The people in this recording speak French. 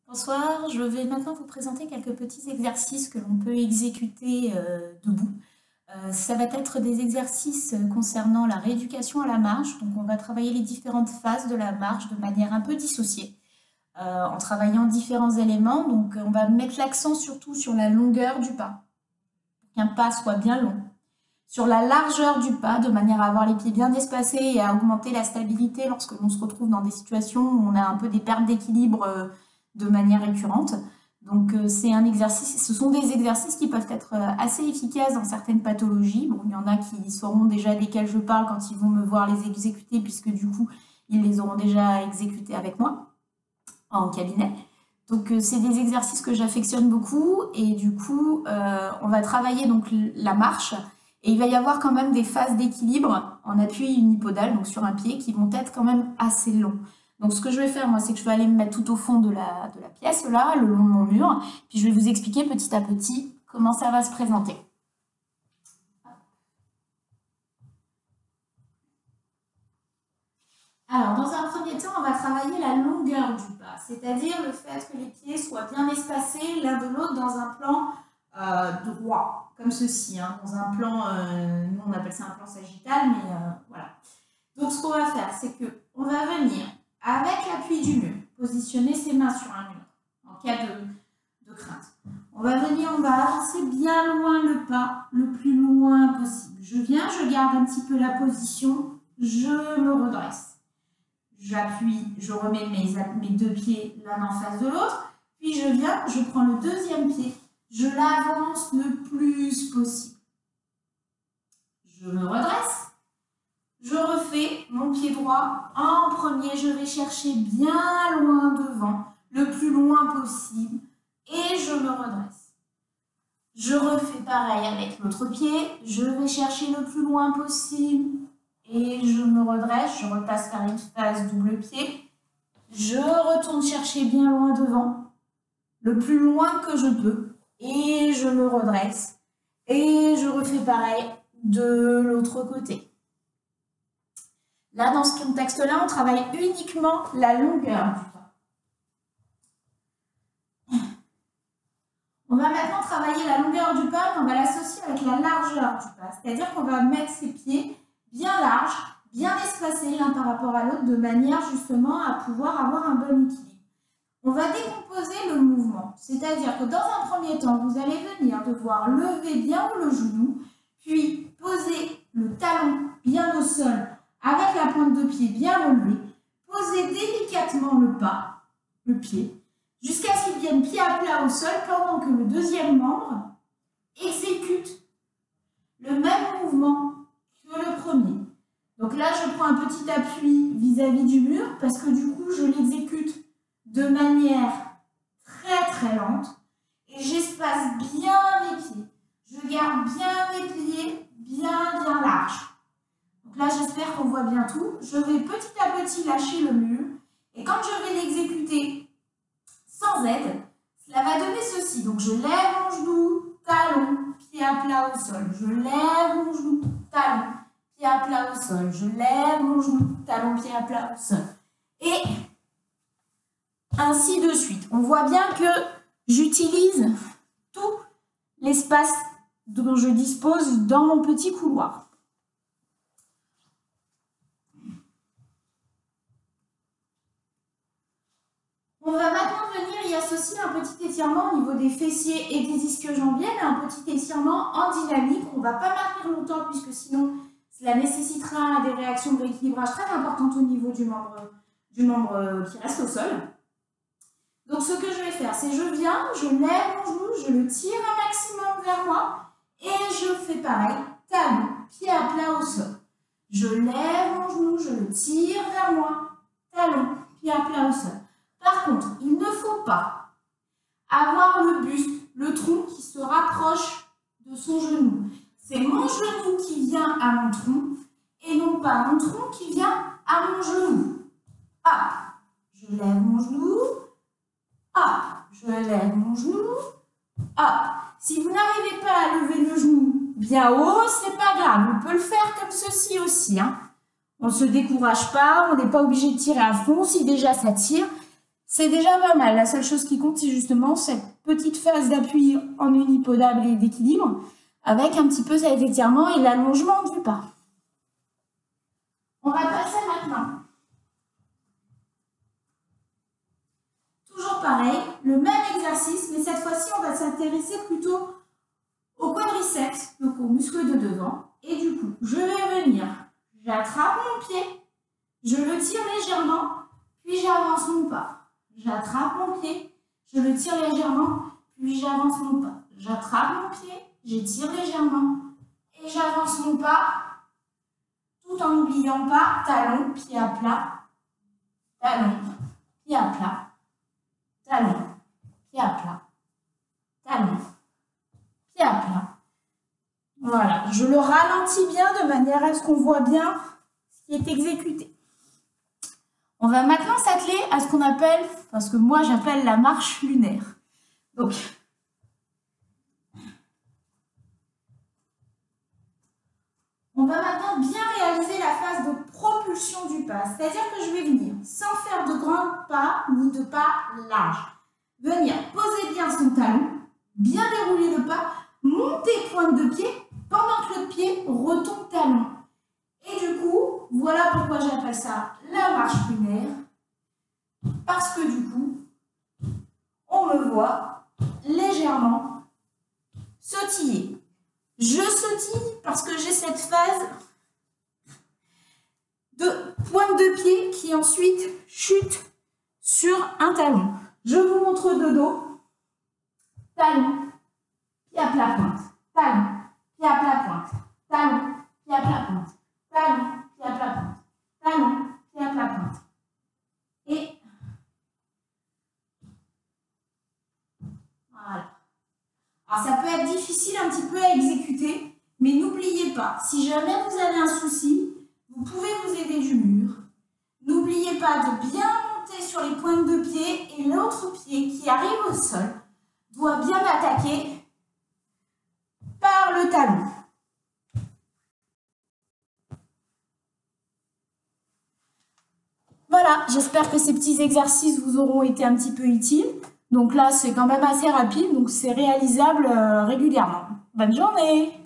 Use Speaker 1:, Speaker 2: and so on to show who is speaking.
Speaker 1: Bonsoir, je vais maintenant vous présenter quelques petits exercices que l'on peut exécuter debout. Ça va être des exercices concernant la rééducation à la marche. Donc on va travailler les différentes phases de la marche de manière un peu dissociée, en travaillant différents éléments. Donc on va mettre l'accent surtout sur la longueur du pas, pour qu'un pas soit bien long. Sur la largeur du pas, de manière à avoir les pieds bien espacés et à augmenter la stabilité lorsque l'on se retrouve dans des situations où on a un peu des pertes d'équilibre de manière récurrente. Donc c'est un exercice, ce sont des exercices qui peuvent être assez efficaces dans certaines pathologies. Bon, il y en a qui sauront déjà desquels je parle quand ils vont me voir les exécuter, puisque du coup, ils les auront déjà exécutés avec moi en cabinet. Donc c'est des exercices que j'affectionne beaucoup et du coup, on va travailler donc la marche et il va y avoir quand même des phases d'équilibre en appui unipodal, donc sur un pied, qui vont être quand même assez longs. Donc ce que je vais faire, moi, c'est que je vais aller me mettre tout au fond de la pièce, là, le long de mon mur, puis je vais vous expliquer petit à petit comment ça va se présenter. Alors, dans un premier temps, on va travailler la longueur du pas, c'est-à-dire le fait que les pieds soient bien espacés l'un de l'autre dans un plan droit, comme ceci, hein, dans un plan, nous on appelle ça un plan sagittal, mais voilà. Donc ce qu'on va faire, c'est qu'on va venir, avec l'appui du mur, positionner ses mains sur un mur, en cas de crainte. On va venir, on va avancer bien loin le pas, le plus loin possible. Je viens, je garde un petit peu la position, je me redresse. J'appuie, je remets mes deux pieds l'un en face de l'autre, puis je viens, je prends le deuxième pied, je l'avance le plus possible. Je me redresse, je refais mon pied droit en premier, je vais chercher bien loin devant, le plus loin possible, et je me redresse. Je refais pareil avec l'autre pied, je vais chercher le plus loin possible, et je me redresse, je repasse par une phase double pied, je retourne chercher bien loin devant, le plus loin que je peux, et je me redresse, et je refais pareil de l'autre côté. Là, dans ce contexte-là, on travaille uniquement la longueur du pas. On va maintenant travailler la longueur du pas, mais on va l'associer avec la largeur du pas. C'est-à-dire qu'on va mettre ses pieds bien larges, bien espacés l'un par rapport à l'autre, de manière justement à pouvoir avoir un bon équilibre. On va décomposer le mouvement. C'est-à-dire que dans un premier temps, vous allez venir devoir lever bien haut le genou, puis poser le talon bien au sol, avec la pointe de pied bien relevée, posez délicatement le pas, le pied, jusqu'à ce qu'il vienne pied à plat au sol, pendant que le deuxième membre exécute le même mouvement que le premier. Donc là, je prends un petit appui vis-à-vis du mur, parce que du coup, je l'exécute de manière très lente, et j'espace bien mes pieds. Je garde bien mes pieds bien larges. Donc là, j'espère qu'on voit bien tout. Je vais petit à petit lâcher le mur. Et quand je vais l'exécuter sans aide, cela va donner ceci. Donc je lève mon genou, talon, pied à plat au sol. Je lève mon genou, talon, pied à plat au sol. Je lève mon genou, talon, pied à plat au sol. Et ainsi de suite. On voit bien que j'utilise tout l'espace dont je dispose dans mon petit couloir. On va maintenant venir y associer un petit étirement au niveau des fessiers et des ischio-jambiers, un petit étirement en dynamique. On ne va pas maintenir longtemps puisque sinon cela nécessitera des réactions de rééquilibrage très importantes au niveau du membre qui reste au sol. Donc ce que je vais faire, c'est je viens, je lève mon genou, je le tire un maximum vers moi et je fais pareil, talon, pied à plat au sol. Je lève mon genou, je le tire vers moi, talon, pied à plat au sol. Par contre, il ne faut pas avoir le buste, le tronc qui se rapproche de son genou. C'est mon genou qui vient à mon tronc et non pas mon tronc qui vient à mon genou. Hop, je lève mon genou, hop, je lève mon genou, hop. Si vous n'arrivez pas à lever le genou bien haut, c'est pas grave, on peut le faire comme ceci aussi, hein. On ne se décourage pas, on n'est pas obligé de tirer à fond si déjà ça tire. C'est déjà pas mal. La seule chose qui compte, c'est justement cette petite phase d'appui en unipodable et d'équilibre, avec un petit peu cet étirement et l'allongement du pas. On va passer maintenant. Toujours pareil, le même exercice, mais cette fois-ci, on va s'intéresser plutôt au quadriceps, donc au muscle de devant. Et du coup, je vais venir, j'attrape mon pied, je le tire légèrement, puis j'avance mon pas. J'attrape mon pied, je le tire légèrement, puis j'avance mon pas. J'attrape mon pied, j'étire légèrement, et j'avance mon pas, tout en n'oubliant pas talon, pied à plat, talon, pied à plat, talon, pied à plat, talon, pied à plat. Voilà, je le ralentis bien de manière à ce qu'on voit bien ce qui est exécuté. On va maintenant s'atteler à ce qu'on appelle, parce que moi j'appelle la marche lunaire. Donc, on va maintenant bien réaliser la phase de propulsion du pas. C'est-à-dire que je vais venir, sans faire de grands pas ni de pas larges, venir poser bien son talon, bien dérouler le pas, monter pointe de pied, pendant que le pied retombe talon. Et du coup, voilà pourquoi j'appelle ça la marche lunaire, parce que du coup, on me voit légèrement sautiller. Je sautille parce que j'ai cette phase de pointe de pied qui ensuite chute sur un talon. Je vous montre de dos, talon, pied à plat pointe, talon, pied à plat pointe, talon, pied à plat pointe, talon, pied à plat pointe, talon, pied à plat pointe. Et voilà. Alors ça peut être difficile un petit peu à exécuter, mais n'oubliez pas, si jamais vous avez un souci, vous pouvez vous aider du mur. N'oubliez pas de bien monter sur les pointes de pied et l'autre pied qui arrive au sol doit bien attaquer par le talon. Voilà, j'espère que ces petits exercices vous auront été un petit peu utiles. Donc là, c'est quand même assez rapide, donc c'est réalisable régulièrement. Bonne journée!